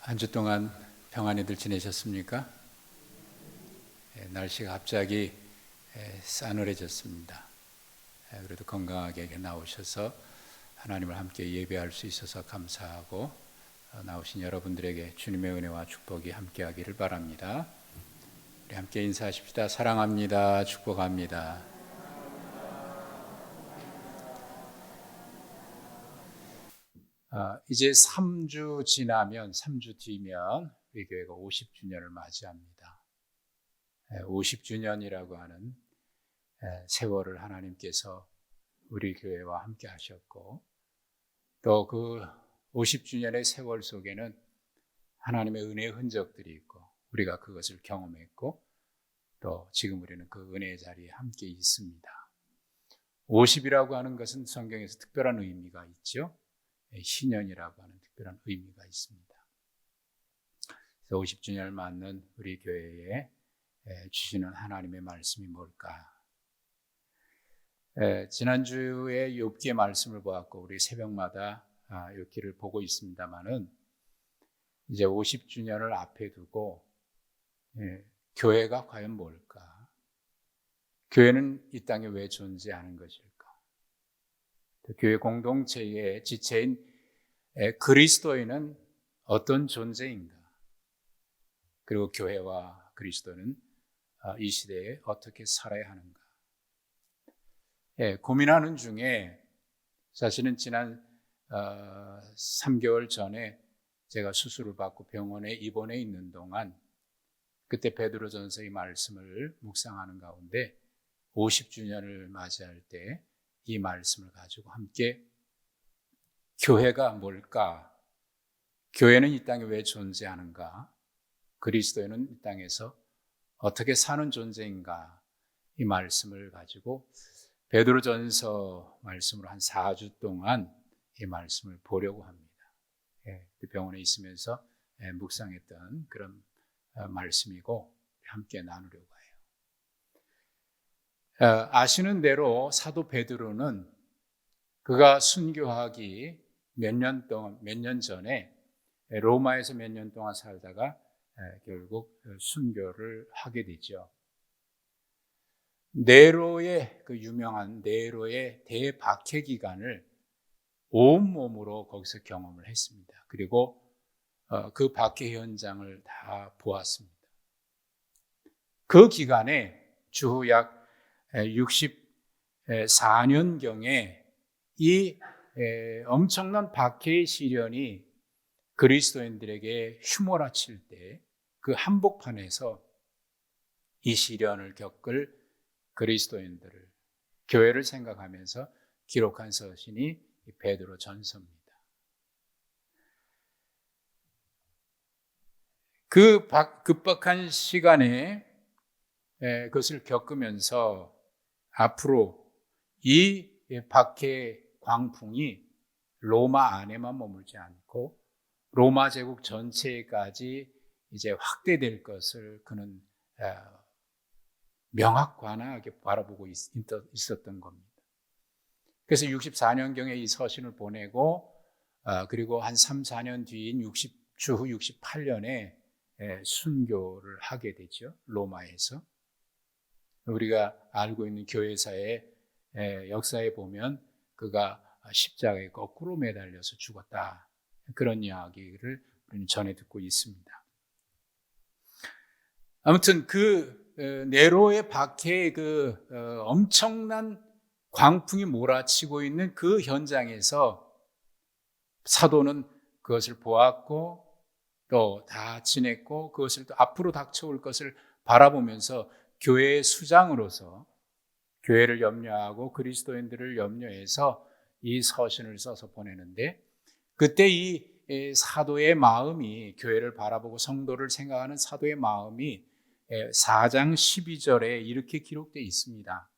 한 주 동안 평안히들 지내셨습니까? 날씨가 갑자기 싸늘해졌습니다. 그래도 건강하게 나오셔서 하나님을 함께 예배할 수 있어서 감사하고 나오신 여러분들에게 주님의 은혜와 축복이 함께하기를 바랍니다. 우리 함께 인사하십시다. 사랑합니다. 축복합니다. 이제 3주 지나면 3주 뒤면 우리 교회가 50주년을 맞이합니다. 50주년이라고 하는 세월을 하나님께서 우리 교회와 함께 하셨고 또 그 50주년의 세월 속에는 하나님의 은혜의 흔적들이 있고 우리가 그것을 경험했고 또 지금 우리는 그 은혜의 자리에 함께 있습니다. 50이라고 하는 것은 성경에서 특별한 의미가 있죠. 신년이라고 하는 특별한 의미가 있습니다. 그래서 50주년을 맞는 우리 교회에 주시는 하나님의 말씀이 뭘까? 지난주에 욥기의 말씀을 보았고 우리 새벽마다 욥기를 보고 있습니다만은 이제 50주년을 앞에 두고 교회가 과연 뭘까? 교회는 이 땅에 왜 존재하는 것일까? 교회 공동체의 지체인 그리스도인은 어떤 존재인가? 그리고 교회와 그리스도는 이 시대에 어떻게 살아야 하는가? 고민하는 중에 사실은 지난 3개월 전에 제가 수술을 받고 병원에 입원해 있는 동안 그때 베드로전서의 말씀을 묵상하는 가운데 50주년을 맞이할 때 이 말씀을 가지고 함께 교회가 뭘까? 교회는 이 땅에 왜 존재하는가? 그리스도인은 이 땅에서 어떻게 사는 존재인가? 이 말씀을 가지고 베드로전서 말씀으로 한 4주 동안 이 말씀을 보려고 합니다. 병원에 있으면서 묵상했던 그런 말씀이고 함께 나누려고 해요. 아시는 대로 사도 베드로는 그가 순교하기 몇 년 전에 로마에서 몇 년 동안 살다가 결국 순교를 하게 되죠. 네로의 그 유명한 네로의 대박해 기간을 온몸으로 거기서 경험을 했습니다. 그리고 그 박해 현장을 다 보았습니다. 그 기간에 주후 약 64년경에 이 엄청난 박해의 시련이 그리스도인들에게 휘몰아칠 때 그 한복판에서 이 시련을 겪을 그리스도인들을 교회를 생각하면서 기록한 서신이 베드로 전서입니다. 그 급박한 시간에 그것을 겪으면서 앞으로 이 박해 광풍이 로마 안에만 머물지 않고 로마 제국 전체까지 이제 확대될 것을 그는 명확관하게 바라보고 있었던 겁니다. 그래서 64년경에 이 서신을 보내고 그리고 한 3, 4년 뒤인 주후 68년에 순교를 하게 되죠. 로마에서. 우리가 알고 있는 교회사의 역사에 보면 그가 십자가에 거꾸로 매달려서 죽었다. 그런 이야기를 우리는 전해 듣고 있습니다. 아무튼 그 네로의 박해의 그 엄청난 광풍이 몰아치고 있는 그 현장에서 사도는 그것을 보았고 또 다 지냈고 그것을 또 앞으로 닥쳐올 것을 바라보면서 교회의 수장으로서 교회를 염려하고 그리스도인들을 염려해서 이 서신을 써서 보내는데 그때 이 사도의 마음이 교회를 바라보고 성도를 생각하는 사도의 마음이 4장 12절에 이렇게 기록되어 있습니다.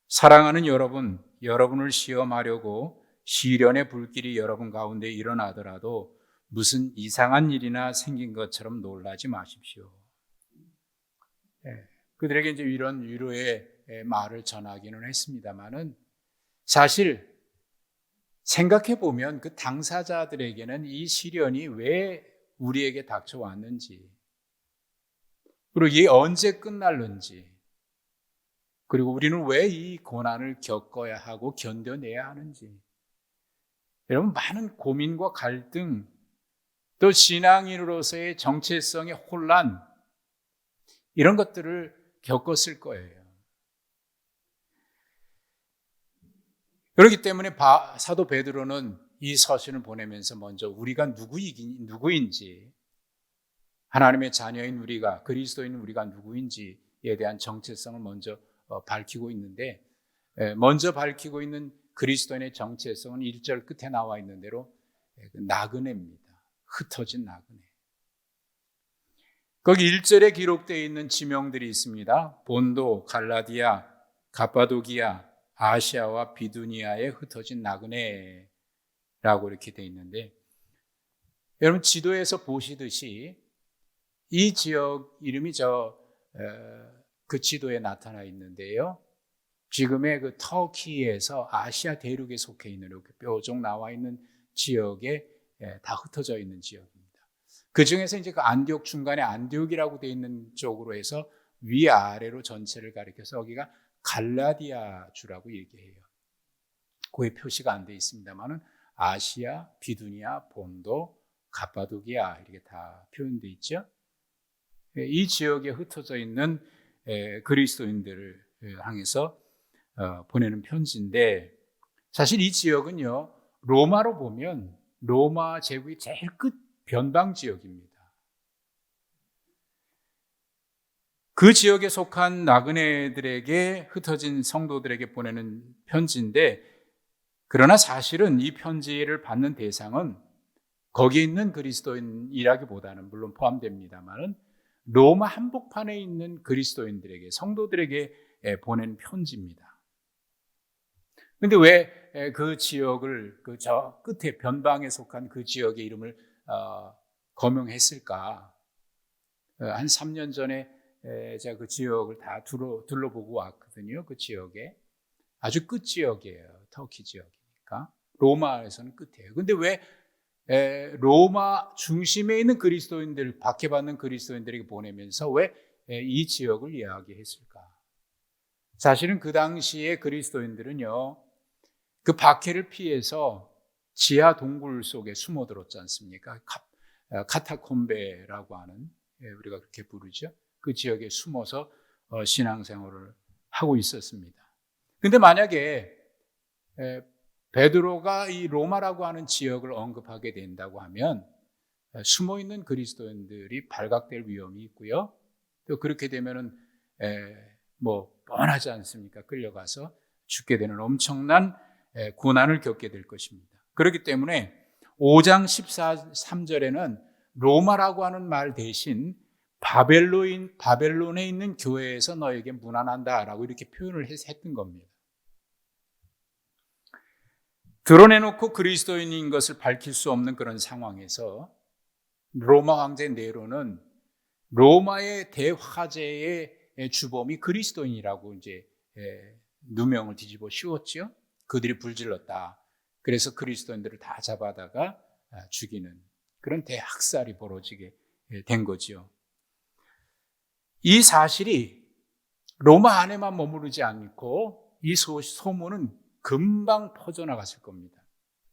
사랑하는 여러분, 여러분을 시험하려고 시련의 불길이 여러분 가운데 일어나더라도 무슨 이상한 일이나 생긴 것처럼 놀라지 마십시오. 그들에게 이제 이런 위로의 말을 전하기는 했습니다만은 사실 생각해 보면 그 당사자들에게는 이 시련이 왜 우리에게 닥쳐왔는지, 그리고 이게 언제 끝날는지, 그리고 우리는 왜 이 고난을 겪어야 하고 견뎌내야 하는지, 여러분 많은 고민과 갈등, 또 신앙인으로서의 정체성의 혼란, 이런 것들을 겪었을 거예요. 그렇기 때문에 사도 베드로는 이 서신을 보내면서 먼저 우리가 누구인지, 하나님의 자녀인 우리가, 그리스도인 우리가 누구인지에 대한 정체성을 먼저 밝히고 있는데, 먼저 밝히고 있는 그리스도인의 정체성은 1절 끝에 나와 있는 대로 나그네입니다. 흩어진 나그네. 거기 1절에 기록되어 있는 지명들이 있습니다. 본도, 갈라디아, 갑바도기아, 아시아와 비두니아에 흩어진 나그네라고 이렇게 되어 있는데, 여러분 지도에서 보시듯이 이 지역 이름이 그 지도에 나타나 있는데요. 지금의 그 터키에서 아시아 대륙에 속해 있는 이렇게 뾰족 나와 있는 지역에 다 흩어져 있는 지역입니다. 그 중에서 이제 그 안디옥 중간에 안디옥이라고 되어 있는 쪽으로 해서 위아래로 전체를 가리켜서 여기가 갈라디아 주라고 얘기해요. 거기 표시가 안 되어 있습니다만은 아시아, 비두니아, 본도, 갑바도기아 이렇게 다 표현되어 있죠. 이 지역에 흩어져 있는 그리스도인들을 향해서 보내는 편지인데, 사실 이 지역은요, 로마로 보면 로마 제국의 제일 끝 변방 지역입니다. 그 지역에 속한 나그네들에게, 흩어진 성도들에게 보내는 편지인데, 그러나 사실은 이 편지를 받는 대상은 거기에 있는 그리스도인이라기보다는 물론 포함됩니다만은 로마 한복판에 있는 그리스도인들에게, 성도들에게 보낸 편지입니다. 그런데 왜 그 지역을, 저 끝에 변방에 속한 그 지역의 이름을 거명했을까? 한 3년 전에 제가 그 지역을 다 둘러보고 왔거든요. 그 지역에. 아주 끝 지역이에요. 터키 지역이니까. 로마에서는 끝이에요. 근데 왜 로마 중심에 있는 그리스도인들, 박해받는 그리스도인들에게 보내면서 왜 이 지역을 이야기했을까? 사실은 그 당시에 그리스도인들은요, 그 박해를 피해서 지하 동굴 속에 숨어들었지 않습니까? 카타콤베라고 하는, 우리가 그렇게 부르죠. 그 지역에 숨어서 신앙생활을 하고 있었습니다. 근데 만약에 베드로가 이 로마라고 하는 지역을 언급하게 된다고 하면 숨어있는 그리스도인들이 발각될 위험이 있고요. 또 그렇게 되면은 뻔하지 않습니까? 끌려가서 죽게 되는 엄청난 고난을 겪게 될 것입니다. 그렇기 때문에 5장 13절에는 로마라고 하는 말 대신 바벨론에 있는 교회에서 너에게 문안한다라고 이렇게 표현을 했던 겁니다. 드러내놓고 그리스도인인 것을 밝힐 수 없는 그런 상황에서 로마 황제 네로는 로마의 대화제의 주범이 그리스도인이라고 이제 누명을 뒤집어 씌웠죠. 그들이 불질렀다. 그래서 그리스도인들을 다 잡아다가 죽이는 그런 대학살이 벌어지게 된 거죠. 이 사실이 로마 안에만 머무르지 않고 이 소문은 금방 퍼져나갔을 겁니다.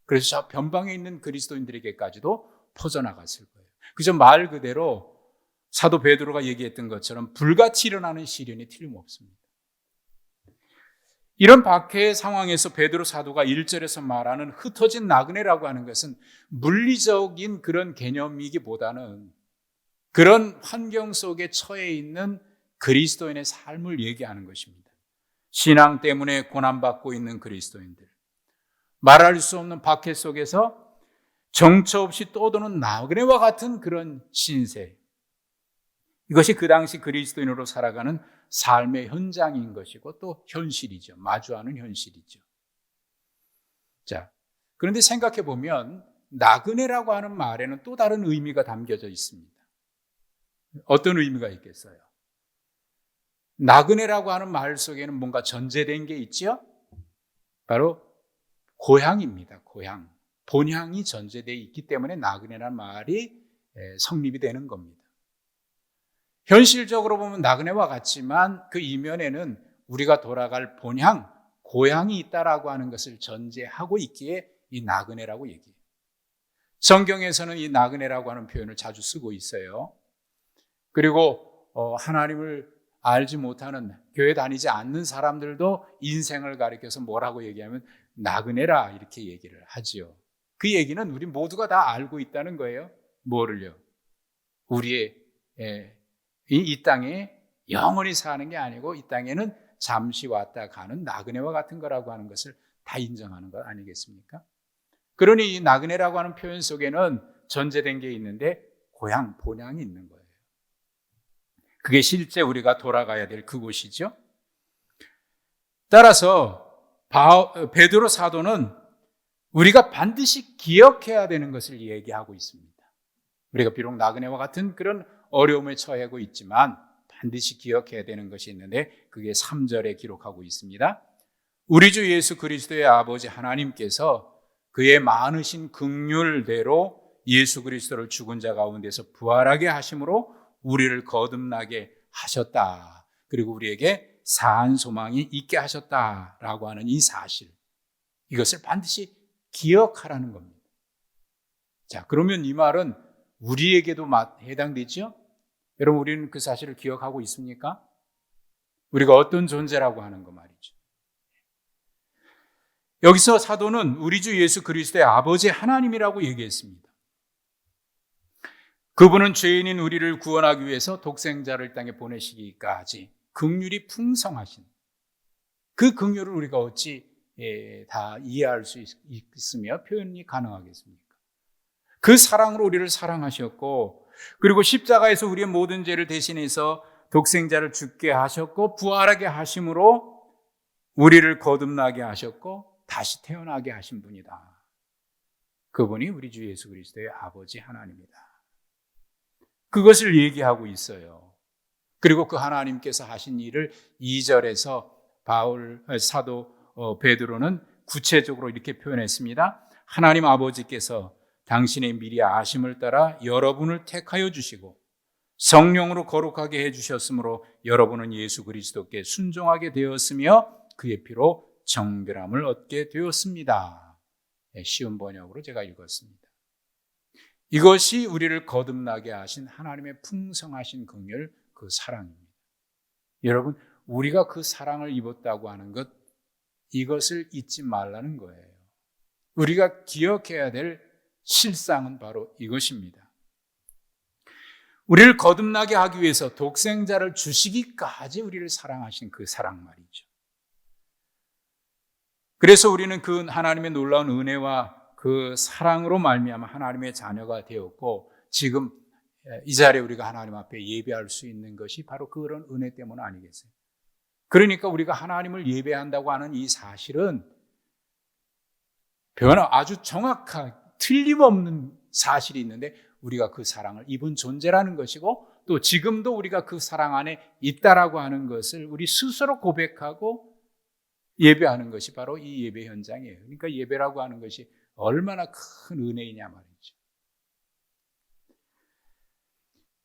그래서 저 변방에 있는 그리스도인들에게까지도 퍼져나갔을 거예요. 그저 말 그대로 사도 베드로가 얘기했던 것처럼 불같이 일어나는 시련이 틀림없습니다. 이런 박해의 상황에서 베드로 사도가 1절에서 말하는 흩어진 나그네라고 하는 것은 물리적인 그런 개념이기보다는 그런 환경 속에 처해 있는 그리스도인의 삶을 얘기하는 것입니다. 신앙 때문에 고난받고 있는 그리스도인들, 말할 수 없는 박해 속에서 정처 없이 떠도는 나그네와 같은 그런 신세, 이것이 그 당시 그리스도인으로 살아가는 삶의 현장인 것이고 또 현실이죠. 마주하는 현실이죠. 자, 그런데 생각해 보면 나그네라고 하는 말에는 또 다른 의미가 담겨져 있습니다. 어떤 의미가 있겠어요? 나그네라고 하는 말 속에는 뭔가 전제된 게 있죠? 바로 고향입니다. 고향. 본향이 전제되어 있기 때문에 나그네라는 말이 성립이 되는 겁니다. 현실적으로 보면 나그네와 같지만 그 이면에는 우리가 돌아갈 본향, 고향이 있다라고 하는 것을 전제하고 있기에 이 나그네라고 얘기해요. 성경에서는 이 나그네라고 하는 표현을 자주 쓰고 있어요. 그리고 하나님을 알지 못하는, 교회 다니지 않는 사람들도 인생을 가리켜서 뭐라고 얘기하면 나그네라 이렇게 얘기를 하지요. 그 얘기는 우리 모두가 다 알고 있다는 거예요. 뭐를요? 우리의 이 땅에 영원히 사는 게 아니고 이 땅에는 잠시 왔다 가는 나그네와 같은 거라고 하는 것을 다 인정하는 것 아니겠습니까? 그러니 이 나그네라고 하는 표현 속에는 전제된 게 있는데 고향, 본향이 있는 거예요. 그게 실제 우리가 돌아가야 될 그곳이죠. 따라서 베드로 사도는 우리가 반드시 기억해야 되는 것을 얘기하고 있습니다. 우리가 비록 나그네와 같은 그런 어려움에 처하고 있지만 반드시 기억해야 되는 것이 있는데 그게 3절에 기록하고 있습니다. 우리 주 예수 그리스도의 아버지 하나님께서 그의 많으신 긍휼대로 예수 그리스도를 죽은 자 가운데서 부활하게 하심으로 우리를 거듭나게 하셨다. 그리고 우리에게 사한 소망이 있게 하셨다라고 하는 이 사실, 이것을 반드시 기억하라는 겁니다. 자, 그러면 이 말은 우리에게도 해당되죠? 여러분, 우리는 그 사실을 기억하고 있습니까? 우리가 어떤 존재라고 하는 거 말이죠. 여기서 사도는 우리 주 예수 그리스도의 아버지 하나님이라고 얘기했습니다. 그분은 죄인인 우리를 구원하기 위해서 독생자를 땅에 보내시기까지 긍휼이 풍성하신 그 긍휼을 우리가 어찌 다 이해할 수 있으며 표현이 가능하겠습니까? 그 사랑으로 우리를 사랑하셨고, 그리고 십자가에서 우리의 모든 죄를 대신해서 독생자를 죽게 하셨고 부활하게 하심으로 우리를 거듭나게 하셨고 다시 태어나게 하신 분이다. 그분이 우리 주 예수 그리스도의 아버지 하나님이다. 그것을 얘기하고 있어요. 그리고 그 하나님께서 하신 일을 2절에서 사도 베드로는 구체적으로 이렇게 표현했습니다. 하나님 아버지께서 당신의 미리 아심을 따라 여러분을 택하여 주시고 성령으로 거룩하게 해주셨으므로 여러분은 예수 그리스도께 순종하게 되었으며 그의 피로 정결함을 얻게 되었습니다. 쉬운 번역으로 제가 읽었습니다. 이것이 우리를 거듭나게 하신 하나님의 풍성하신 긍휼, 그 사랑입니다. 여러분, 우리가 그 사랑을 입었다고 하는 것, 이것을 잊지 말라는 거예요. 우리가 기억해야 될 실상은 바로 이것입니다. 우리를 거듭나게 하기 위해서 독생자를 주시기까지 우리를 사랑하신 그 사랑 말이죠. 그래서 우리는 그 하나님의 놀라운 은혜와 그 사랑으로 말미암아 하나님의 자녀가 되었고, 지금 이 자리에 우리가 하나님 앞에 예배할 수 있는 것이 바로 그런 은혜 때문 아니겠어요? 그러니까 우리가 하나님을 예배한다고 하는 이 사실은 아주 정확하게 틀림없는 사실이 있는데 우리가 그 사랑을 입은 존재라는 것이고, 또 지금도 우리가 그 사랑 안에 있다라고 하는 것을 우리 스스로 고백하고 예배하는 것이 바로 이 예배 현장이에요. 그러니까 예배라고 하는 것이 얼마나 큰 은혜이냐 말이죠.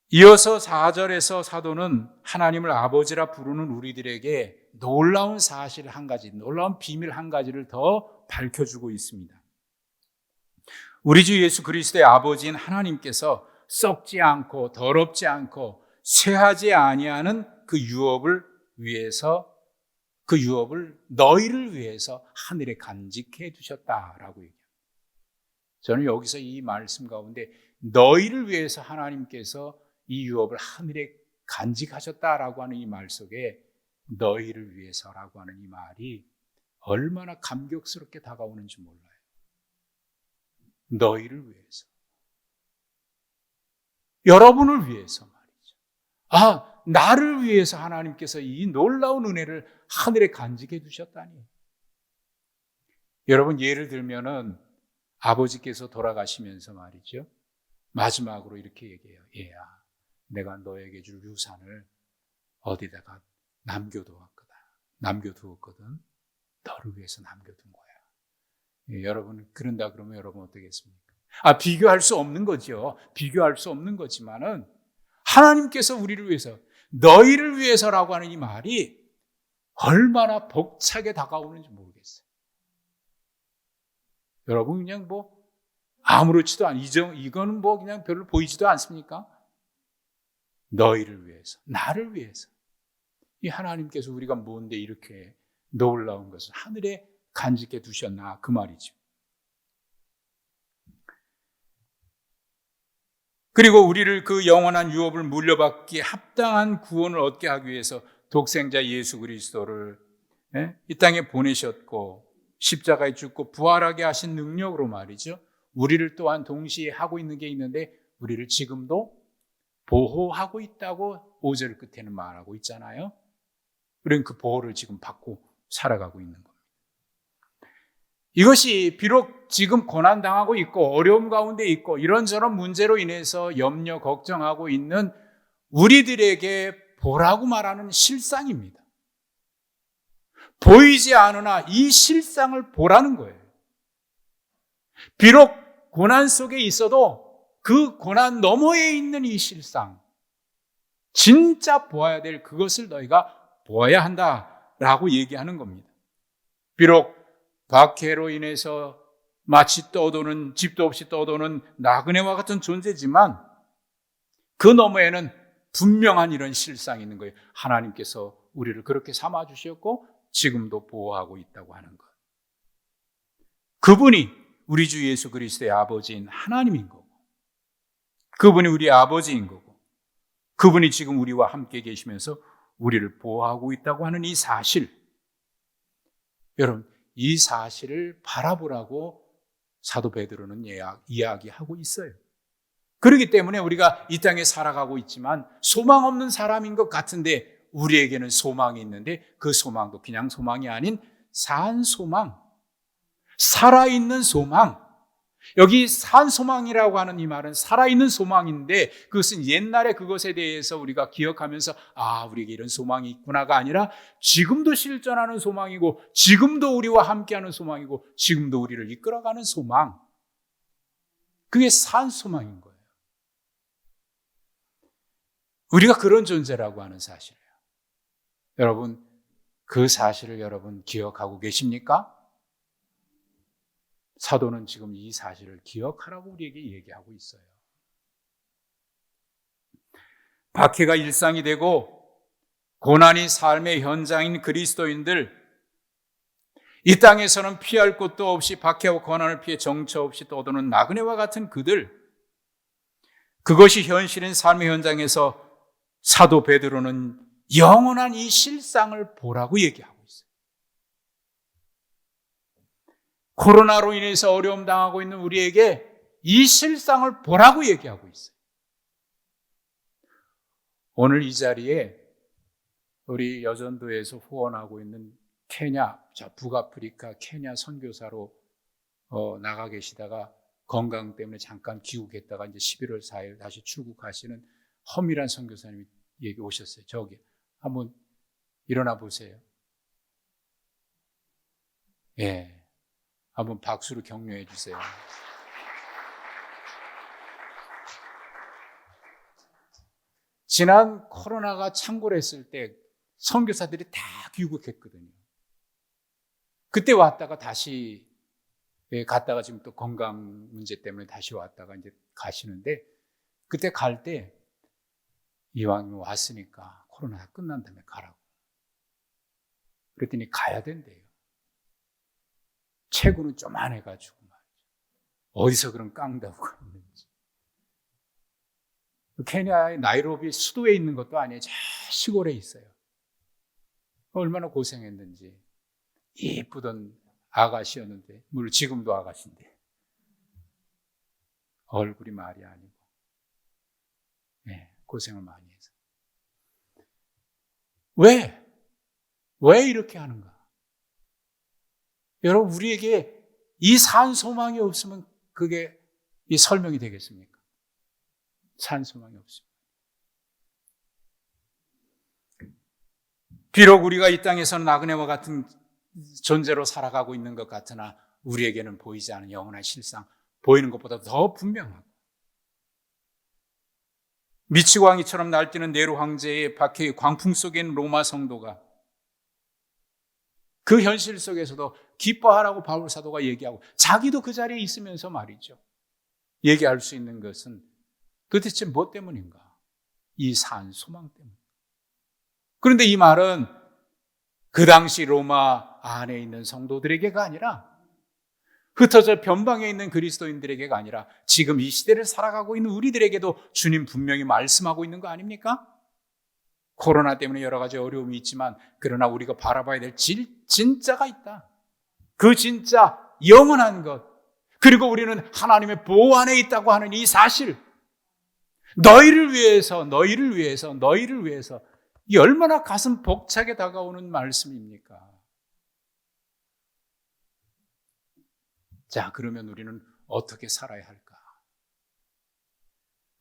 이어서 4절에서 사도는 하나님을 아버지라 부르는 우리들에게 놀라운 사실 한 가지, 놀라운 비밀 한 가지를 더 밝혀주고 있습니다. 우리 주 예수 그리스도의 아버지인 하나님께서 썩지 않고 더럽지 않고 쇠하지 아니하는 그 유업을 너희를 위해서 하늘에 간직해 두셨다라고 얘기합니다. 저는 여기서 이 말씀 가운데 너희를 위해서 하나님께서 이 유업을 하늘에 간직하셨다라고 하는 이 말 속에 너희를 위해서라고 하는 이 말이 얼마나 감격스럽게 다가오는지 몰라요. 너희를 위해서, 여러분을 위해서 말이죠. 나를 위해서 하나님께서 이 놀라운 은혜를 하늘에 간직해 두셨다니. 여러분, 예를 들면은 아버지께서 돌아가시면서 말이죠, 마지막으로 이렇게 얘기해요. 얘야, 내가 너에게 줄 유산을 어디다가 남겨두었거든. 너를 위해서 남겨둔 거야. 여러분, 그런다 그러면 여러분 어떻겠습니까? 비교할 수 없는 거죠. 비교할 수 없는 거지만은 하나님께서 우리를 위해서, 너희를 위해서라고 하는 이 말이 얼마나 벅차게 다가오는지 모르겠어요. 여러분, 그냥 아무렇지도 이거는 그냥 별로 보이지도 않습니까? 너희를 위해서, 나를 위해서. 이 하나님께서 우리가 뭔데 이렇게 놀라운 것을 하늘에 간직해 두셨나, 그 말이죠. 그리고 우리를 그 영원한 유업을 물려받기에 합당한 구원을 얻게 하기 위해서 독생자 예수 그리스도를 이 땅에 보내셨고, 십자가에 죽고 부활하게 하신 능력으로 말이죠, 우리를 또한 동시에 하고 있는 게 있는데, 우리를 지금도 보호하고 있다고 5절 끝에는 말하고 있잖아요. 우리는 그 보호를 지금 받고 살아가고 있는 겁니다. 이것이 비록 지금 고난당하고 있고 어려움 가운데 있고 이런저런 문제로 인해서 염려, 걱정하고 있는 우리들에게 보라고 말하는 실상입니다. 보이지 않으나 이 실상을 보라는 거예요. 비록 고난 속에 있어도 그 고난 너머에 있는 이 실상, 진짜 보아야 될 그것을 너희가 보아야 한다라고 얘기하는 겁니다. 비록 박해로 인해서 마치 떠도는, 집도 없이 떠도는 나그네와 같은 존재지만 그 너머에는 분명한 이런 실상이 있는 거예요. 하나님께서 우리를 그렇게 삼아주셨고 지금도 보호하고 있다고 하는 것. 그분이 우리 주 예수 그리스도의 아버지인 하나님인 거고, 그분이 우리 아버지인 거고, 그분이 지금 우리와 함께 계시면서 우리를 보호하고 있다고 하는 이 사실, 여러분, 이 사실을 바라보라고 사도 베드로는 이야기하고 있어요. 그렇기 때문에 우리가 이 땅에 살아가고 있지만 소망 없는 사람인 것 같은데 우리에게는 소망이 있는데, 그 소망도 그냥 소망이 아닌 산 소망, 살아있는 소망. 여기 산 소망이라고 하는 이 말은 살아있는 소망인데, 그것은 옛날에 그것에 대해서 우리가 기억하면서 우리에게 이런 소망이 있구나가 아니라 지금도 실존하는 소망이고, 지금도 우리와 함께하는 소망이고, 지금도 우리를 이끌어가는 소망. 그게 산 소망인 거예요. 우리가 그런 존재라고 하는 사실이에요. 여러분, 그 사실을 여러분 기억하고 계십니까? 사도는 지금 이 사실을 기억하라고 우리에게 얘기하고 있어요. 박해가 일상이 되고 고난이 삶의 현장인 그리스도인들, 이 땅에서는 피할 곳도 없이 박해와 고난을 피해 정처 없이 떠도는 나그네와 같은 그들, 그것이 현실인 삶의 현장에서 사도 베드로는 영원한 이 실상을 보라고 얘기하고 있어요. 코로나로 인해서 어려움 당하고 있는 우리에게 이 실상을 보라고 얘기하고 있어요. 오늘 이 자리에 우리 여전도에서 후원하고 있는 케냐, 북아프리카 케냐 선교사로 나가 계시다가 건강 때문에 잠깐 귀국했다가 이제 11월 4일 다시 출국하시는 허미란 선교사님이 얘기 오셨어요. 저기 한번 일어나 보세요. 예, 한번 박수로 격려해 주세요. 지난 코로나가 창궐했을 때 선교사들이 다 귀국했거든요. 그때 왔다가 다시 갔다가 지금 또 건강 문제 때문에 다시 왔다가 이제 가시는데, 그때 갈 때 이왕 왔으니까 코로나 다 끝난 다음에 가라고. 그랬더니 가야 된대요. 체구는 쪼만해가지고 말이죠. 어디서 그런 깡다구가 있는지. 케냐의 나이로비 수도에 있는 것도 아니에요. 저 시골에 있어요. 얼마나 고생했는지. 이쁘던 아가씨였는데, 물론 지금도 아가씨인데 얼굴이 말이 아니고, 고생을 많이 해서. 왜 이렇게 하는가? 여러분, 우리에게 이 산 소망이 없으면 그게 이 설명이 되겠습니까? 산 소망이 없습니다. 비록 우리가 이 땅에서는 나그네와 같은 존재로 살아가고 있는 것 같으나 우리에게는 보이지 않는 영원한 실상, 보이는 것보다 더 분명하고 미치광이처럼 날뛰는 네로 황제의 박해의 광풍 속에 있는 로마 성도가 그 현실 속에서도 기뻐하라고 바울 사도가 얘기하고 자기도 그 자리에 있으면서 말이죠. 얘기할 수 있는 것은 도대체 뭐 때문인가? 이 산 소망 때문. 그런데 이 말은 그 당시 로마 안에 있는 성도들에게가 아니라 흩어져 변방에 있는 그리스도인들에게가 아니라 지금 이 시대를 살아가고 있는 우리들에게도 주님 분명히 말씀하고 있는 거 아닙니까? 코로나 때문에 여러 가지 어려움이 있지만 그러나 우리가 바라봐야 될 진짜가 있다. 그 진짜 영원한 것, 그리고 우리는 하나님의 보호 안에 있다고 하는 이 사실, 너희를 위해서 이 얼마나 가슴 벅차게 다가오는 말씀입니까? 자, 그러면 우리는 어떻게 살아야 할까?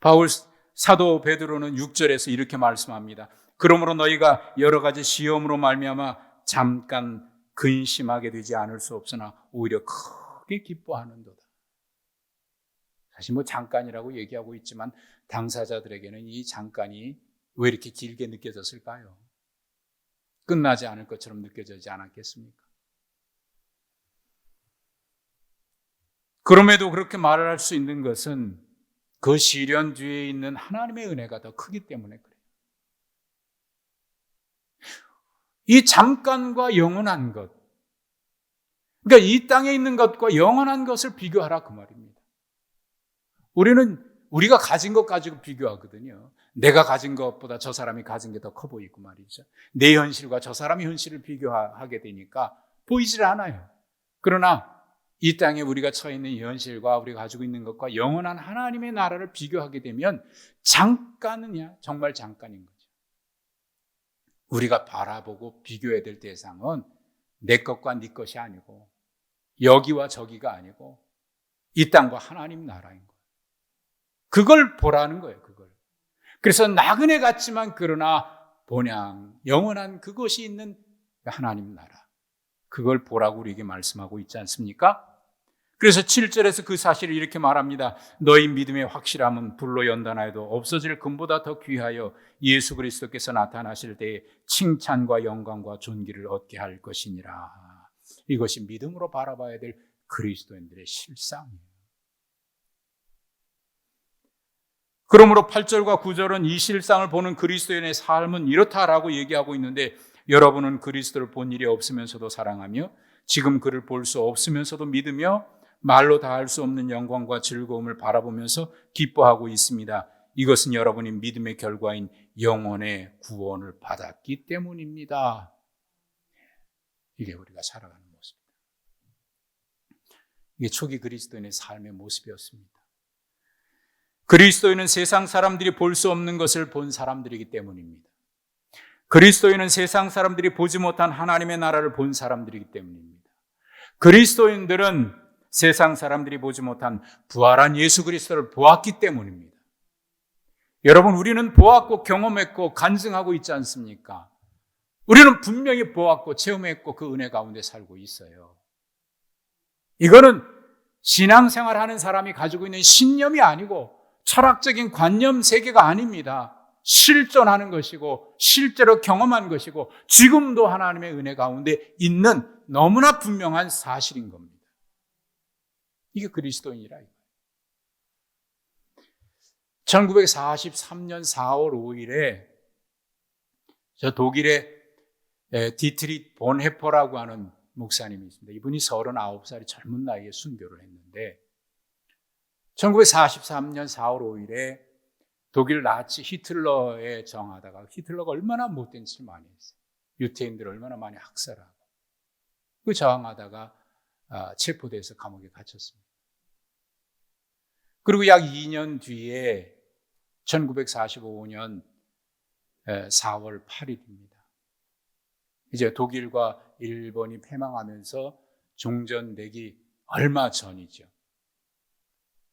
바울 사도 베드로는 6절에서 이렇게 말씀합니다. 그러므로 너희가 여러 가지 시험으로 말미암아 잠깐 근심하게 되지 않을 수 없으나 오히려 크게 기뻐하는도다. 사실 잠깐이라고 얘기하고 있지만 당사자들에게는 이 잠깐이 왜 이렇게 길게 느껴졌을까요? 끝나지 않을 것처럼 느껴지지 않았겠습니까? 그럼에도 그렇게 말을 할 수 있는 것은 그 시련 뒤에 있는 하나님의 은혜가 더 크기 때문에 그래요. 이 잠깐과 영원한 것, 그러니까 이 땅에 있는 것과 영원한 것을 비교하라 그 말입니다. 우리가 가진 것 가지고 비교하거든요. 내가 가진 것보다 저 사람이 가진 게 더 커 보이고 말이죠. 내 현실과 저 사람의 현실을 비교하게 되니까 보이질 않아요. 그러나 이 땅에 우리가 처해 있는 현실과 우리가 가지고 있는 것과 영원한 하나님의 나라를 비교하게 되면 잠깐이냐, 정말 잠깐인 거죠. 우리가 바라보고 비교해야 될 대상은 내 것과 네 것이 아니고 여기와 저기가 아니고 이 땅과 하나님 나라인 거예요. 그걸 보라는 거예요. 그걸. 그래서 나그네 같지만 그러나 본향 영원한 그것이 있는 하나님 나라, 그걸 보라고 우리에게 말씀하고 있지 않습니까? 그래서 7절에서 그 사실을 이렇게 말합니다. 너희 믿음의 확실함은 불로 연단하여도 없어질 금보다 더 귀하여 예수 그리스도께서 나타나실 때에 칭찬과 영광과 존귀를 얻게 할 것이니라. 이것이 믿음으로 바라봐야 될 그리스도인들의 실상이에요. 그러므로 8절과 9절은 이 실상을 보는 그리스도인의 삶은 이렇다라고 얘기하고 있는데, 여러분은 그리스도를 본 일이 없으면서도 사랑하며 지금 그를 볼 수 없으면서도 믿으며 말로 다할 수 없는 영광과 즐거움을 바라보면서 기뻐하고 있습니다. 이것은 여러분이 믿음의 결과인 영혼의 구원을 받았기 때문입니다. 이게 우리가 살아가는 모습입니다. 이게 초기 그리스도인의 삶의 모습이었습니다. 그리스도인은 세상 사람들이 볼 수 없는 것을 본 사람들이기 때문입니다. 그리스도인은 세상 사람들이 보지 못한 하나님의 나라를 본 사람들이기 때문입니다. 그리스도인들은 세상 사람들이 보지 못한 부활한 예수 그리스도를 보았기 때문입니다. 여러분, 우리는 보았고 경험했고 간증하고 있지 않습니까? 우리는 분명히 보았고 체험했고 그 은혜 가운데 살고 있어요. 이거는 신앙생활하는 사람이 가지고 있는 신념이 아니고 철학적인 관념 세계가 아닙니다. 실존하는 것이고 실제로 경험한 것이고 지금도 하나님의 은혜 가운데 있는 너무나 분명한 사실인 겁니다. 이게 그리스도인이라 이거예요. 1943년 4월 5일에 저 독일의 디트리 본헤퍼라고 하는 목사님이 있습니다. 이분이 39살의 젊은 나이에 순교를 했는데 1943년 4월 5일에 독일 나치 히틀러에 정하다가 히틀러가 얼마나 못된 짓을 많이 했어요. 유태인들을 얼마나 많이 학살하고 그 저항하다가 체포돼서 감옥에 갇혔습니다. 그리고 약 2년 뒤에 1945년 4월 8일입니다. 이제 독일과 일본이 패망하면서 종전되기 얼마 전이죠.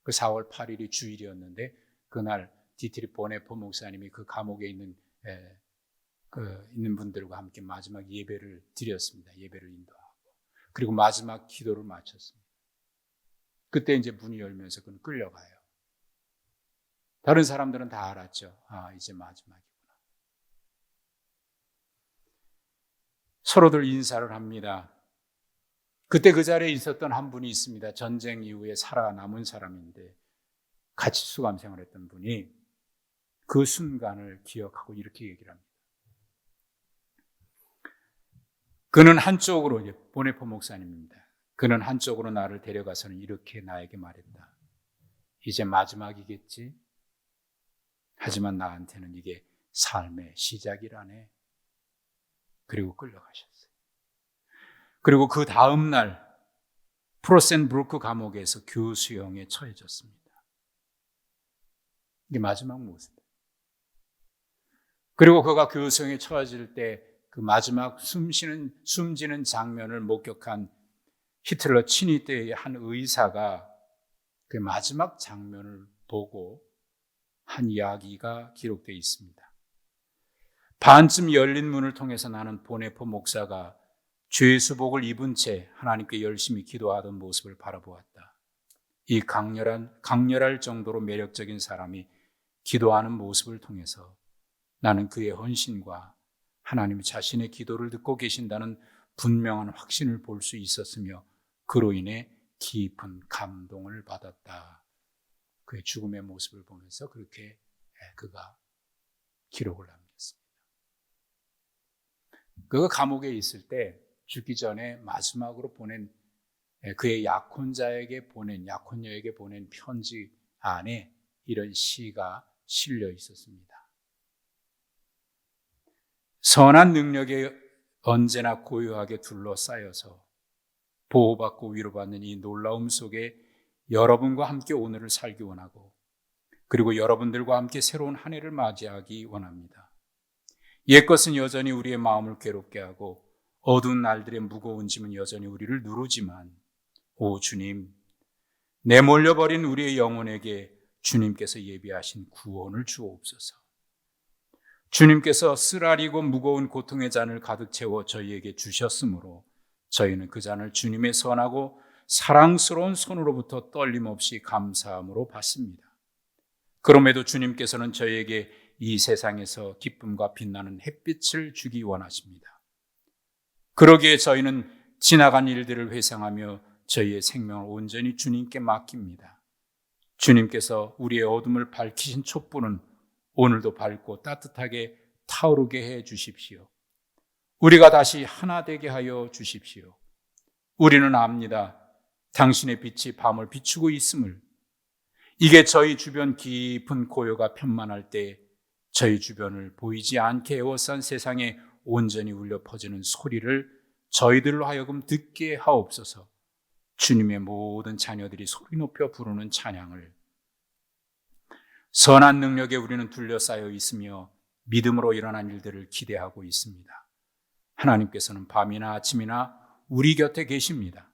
그 4월 8일이 주일이었는데 그날 디트리 본헤퍼 목사님이 그 감옥에 있는 분들과 함께 마지막 예배를 드렸습니다. 예배를 인도하고 그리고 마지막 기도를 마쳤습니다. 그때 이제 문이 열면서 그는 끌려가요. 다른 사람들은 다 알았죠. 이제 마지막이구나. 서로들 인사를 합니다. 그때 그 자리에 있었던 한 분이 있습니다. 전쟁 이후에 살아남은 사람인데 같이 수감 생활했던 분이 그 순간을 기억하고 이렇게 얘기를 합니다. 그는 한쪽으로, 보네포 목사님입니다. 그는 한쪽으로 나를 데려가서는 이렇게 나에게 말했다. 이제 마지막이겠지? 하지만 나한테는 이게 삶의 시작이라네. 그리고 끌려가셨어요. 그리고 그 다음 날 프로센브루크 감옥에서 교수형에 처해졌습니다. 이게 마지막 모습이에요. 그리고 그가 교수형에 처해질 때 그 마지막 숨지는 장면을 목격한 히틀러 친위 때의 한 의사가 그 마지막 장면을 보고 한 이야기가 기록되어 있습니다. 반쯤 열린 문을 통해서 나는 보네포 목사가 죄수복을 입은 채 하나님께 열심히 기도하던 모습을 바라보았다. 이 강렬할 정도로 매력적인 사람이 기도하는 모습을 통해서 나는 그의 헌신과 하나님 자신의 기도를 듣고 계신다는 분명한 확신을 볼 수 있었으며 그로 인해 깊은 감동을 받았다. 그의 죽음의 모습을 보면서 그렇게 그가 기록을 남겼습니다. 그가 감옥에 있을 때 죽기 전에 마지막으로 보낸 그의 약혼자에게 보낸 약혼녀에게 보낸 편지 안에 이런 시가 실려 있었습니다. 선한 능력에 언제나 고요하게 둘러싸여서 보호받고 위로받는 이 놀라움 속에 여러분과 함께 오늘을 살기 원하고 그리고 여러분들과 함께 새로운 한 해를 맞이하기 원합니다. 옛것은 여전히 우리의 마음을 괴롭게 하고 어두운 날들의 무거운 짐은 여전히 우리를 누르지만 오 주님, 내몰려버린 우리의 영혼에게 주님께서 예비하신 구원을 주옵소서. 주님께서 쓰라리고 무거운 고통의 잔을 가득 채워 저희에게 주셨으므로 저희는 그 잔을 주님의 선하고 사랑스러운 손으로부터 떨림없이 감사함으로 받습니다. 그럼에도 주님께서는 저희에게 이 세상에서 기쁨과 빛나는 햇빛을 주기 원하십니다. 그러기에 저희는 지나간 일들을 회상하며 저희의 생명을 온전히 주님께 맡깁니다. 주님께서 우리의 어둠을 밝히신 촛불은 오늘도 밝고 따뜻하게 타오르게 해 주십시오. 우리가 다시 하나 되게 하여 주십시오. 우리는 압니다. 당신의 빛이 밤을 비추고 있음을. 이게 저희 주변 깊은 고요가 편만할 때 저희 주변을 보이지 않게 에워싼 세상에 온전히 울려 퍼지는 소리를 저희들로 하여금 듣게 하옵소서. 주님의 모든 자녀들이 소리 높여 부르는 찬양을. 선한 능력에 우리는 둘러싸여 있으며 믿음으로 일어난 일들을 기대하고 있습니다. 하나님께서는 밤이나 아침이나 우리 곁에 계십니다.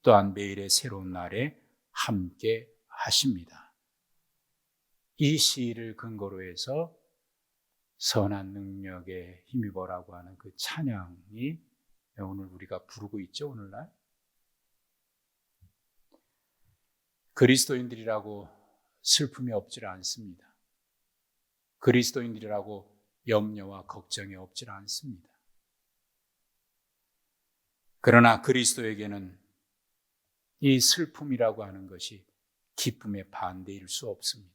또한 매일의 새로운 날에 함께 하십니다. 이 시를 근거로 해서 선한 능력에 힘입어라고 하는 그 찬양이 오늘 우리가 부르고 있죠, 오늘날. 그리스도인들이라고 슬픔이 없질 않습니다. 그리스도인들이라고 염려와 걱정이 없질 않습니다. 그러나 그리스도에게는 이 슬픔이라고 하는 것이 기쁨의 반대일 수 없습니다.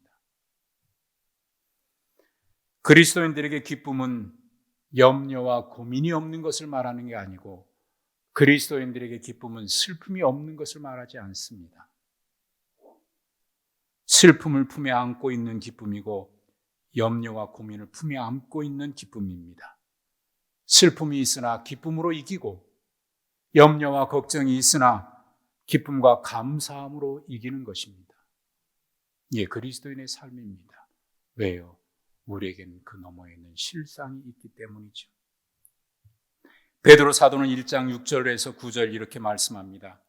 그리스도인들에게 기쁨은 염려와 고민이 없는 것을 말하는 게 아니고 그리스도인들에게 기쁨은 슬픔이 없는 것을 말하지 않습니다. 슬픔을 품에 안고 있는 기쁨이고 염려와 고민을 품에 안고 있는 기쁨입니다. 슬픔이 있으나 기쁨으로 이기고 염려와 걱정이 있으나 기쁨과 감사함으로 이기는 것입니다. 이게 그리스도인의 삶입니다. 왜요? 우리에게는 그 너머에 있는 실상이 있기 때문이죠. 베드로 사도는 1장 6절에서 9절 이렇게 말씀합니다.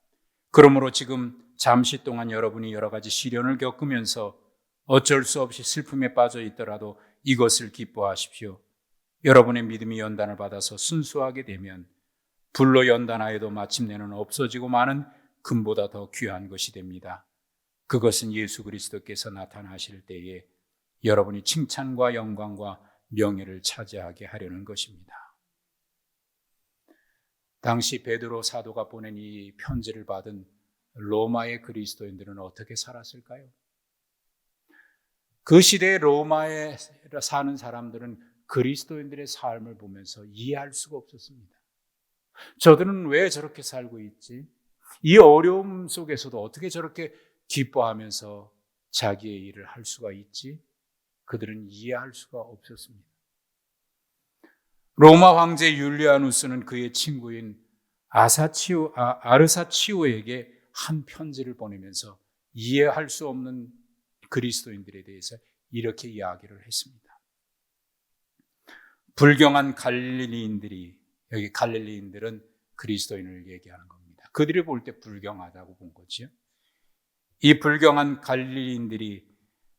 그러므로 지금 잠시 동안 여러분이 여러 가지 시련을 겪으면서 어쩔 수 없이 슬픔에 빠져 있더라도 이것을 기뻐하십시오. 여러분의 믿음이 연단을 받아서 순수하게 되면 불로 연단하여도 마침내는 없어지고 마는 금보다 더 귀한 것이 됩니다. 그것은 예수 그리스도께서 나타나실 때에 여러분이 칭찬과 영광과 명예를 차지하게 하려는 것입니다. 당시 베드로 사도가 보낸 이 편지를 받은 로마의 그리스도인들은 어떻게 살았을까요? 그 시대의 로마에 사는 사람들은 그리스도인들의 삶을 보면서 이해할 수가 없었습니다. 저들은 왜 저렇게 살고 있지? 이 어려움 속에서도 어떻게 저렇게 기뻐하면서 자기의 일을 할 수가 있지? 그들은 이해할 수가 없었습니다. 로마 황제 율리아누스는 그의 친구인 아르사치오에게 한 편지를 보내면서 이해할 수 없는 그리스도인들에 대해서 이렇게 이야기를 했습니다. 불경한 갈릴리인들이, 여기 갈릴리인들은 그리스도인을 얘기하는 겁니다. 그들이 볼 때 불경하다고 본 거지요. 이 불경한 갈릴리인들이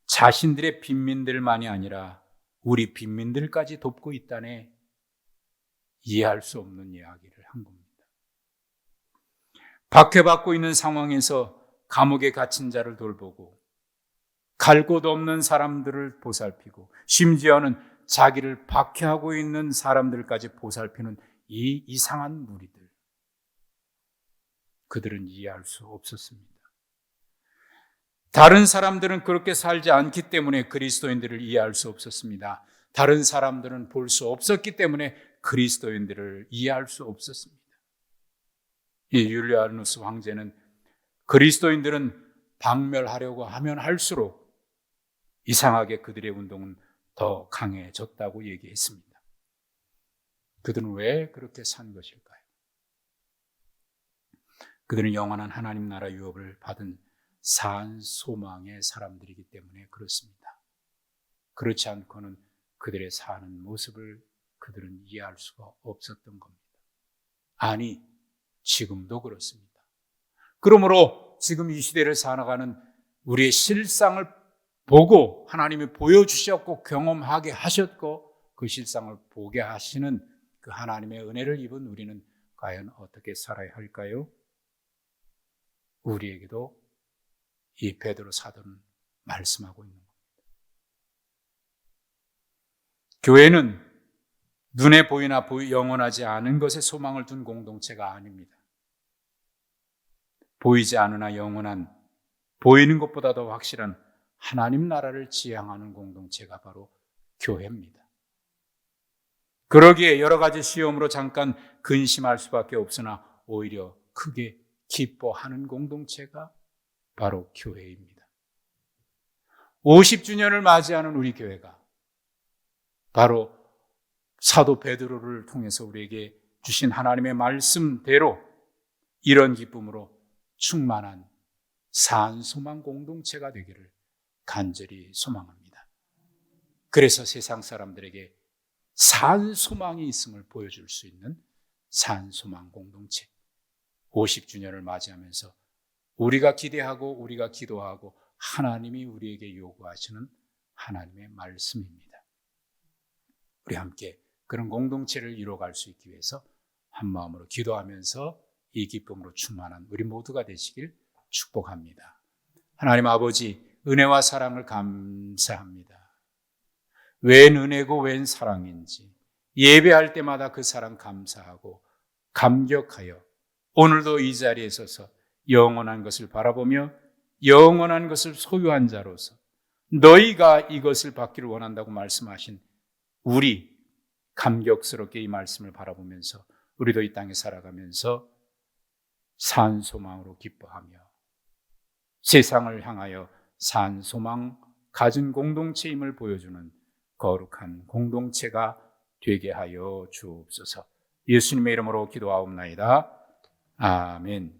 자신들의 빈민들만이 아니라 우리 빈민들까지 돕고 있다네. 이해할 수 없는 이야기를 한 겁니다. 박해받고 있는 상황에서 감옥에 갇힌 자를 돌보고 갈 곳 없는 사람들을 보살피고 심지어는 자기를 박해하고 있는 사람들까지 보살피는 이 이상한 무리들. 그들은 이해할 수 없었습니다. 다른 사람들은 그렇게 살지 않기 때문에 그리스도인들을 이해할 수 없었습니다. 다른 사람들은 볼 수 없었기 때문에 그리스도인들을 이해할 수 없었습니다. 이 율리아누스 황제는 그리스도인들은 박멸하려고 하면 할수록 이상하게 그들의 운동은 더 강해졌다고 얘기했습니다. 그들은 왜 그렇게 산 것일까요? 그들은 영원한 하나님 나라 유업을 받은 산 소망의 사람들이기 때문에 그렇습니다. 그렇지 않고는 그들의 사는 모습을 그들은 이해할 수가 없었던 겁니다. 아니, 지금도 그렇습니다. 그러므로 지금 이 시대를 살아가는 우리의 실상을 보고 하나님이 보여주셨고 경험하게 하셨고 그 실상을 보게 하시는 그 하나님의 은혜를 입은 우리는 과연 어떻게 살아야 할까요? 우리에게도 이 베드로 사도는 말씀하고 있는 겁니다. 교회는 눈에 보이나 영원하지 않은 것에 소망을 둔 공동체가 아닙니다. 보이지 않으나 영원한, 보이는 것보다 더 확실한 하나님 나라를 지향하는 공동체가 바로 교회입니다. 그러기에 여러 가지 시험으로 잠깐 근심할 수밖에 없으나 오히려 크게 기뻐하는 공동체가 바로 교회입니다. 50주년을 맞이하는 우리 교회가 바로 사도 베드로를 통해서 우리에게 주신 하나님의 말씀대로 이런 기쁨으로 충만한 산소망 공동체가 되기를 간절히 소망합니다. 그래서 세상 사람들에게 산소망이 있음을 보여줄 수 있는 산소망 공동체, 50주년을 맞이하면서 우리가 기대하고 우리가 기도하고 하나님이 우리에게 요구하시는 하나님의 말씀입니다. 우리 함께 그런 공동체를 이루어갈 수 있기 위해서 한마음으로 기도하면서 이 기쁨으로 충만한 우리 모두가 되시길 축복합니다. 하나님 아버지, 은혜와 사랑을 감사합니다. 웬 은혜고 웬 사랑인지 예배할 때마다 그 사랑 감사하고 감격하여 오늘도 이 자리에 서서 영원한 것을 바라보며 영원한 것을 소유한 자로서 너희가 이것을 받기를 원한다고 말씀하신 우리 감격스럽게 이 말씀을 바라보면서 우리도 이 땅에 살아가면서 산소망으로 기뻐하며 세상을 향하여 산소망 가진 공동체임을 보여주는 거룩한 공동체가 되게 하여 주옵소서. 예수님의 이름으로 기도하옵나이다. 아멘.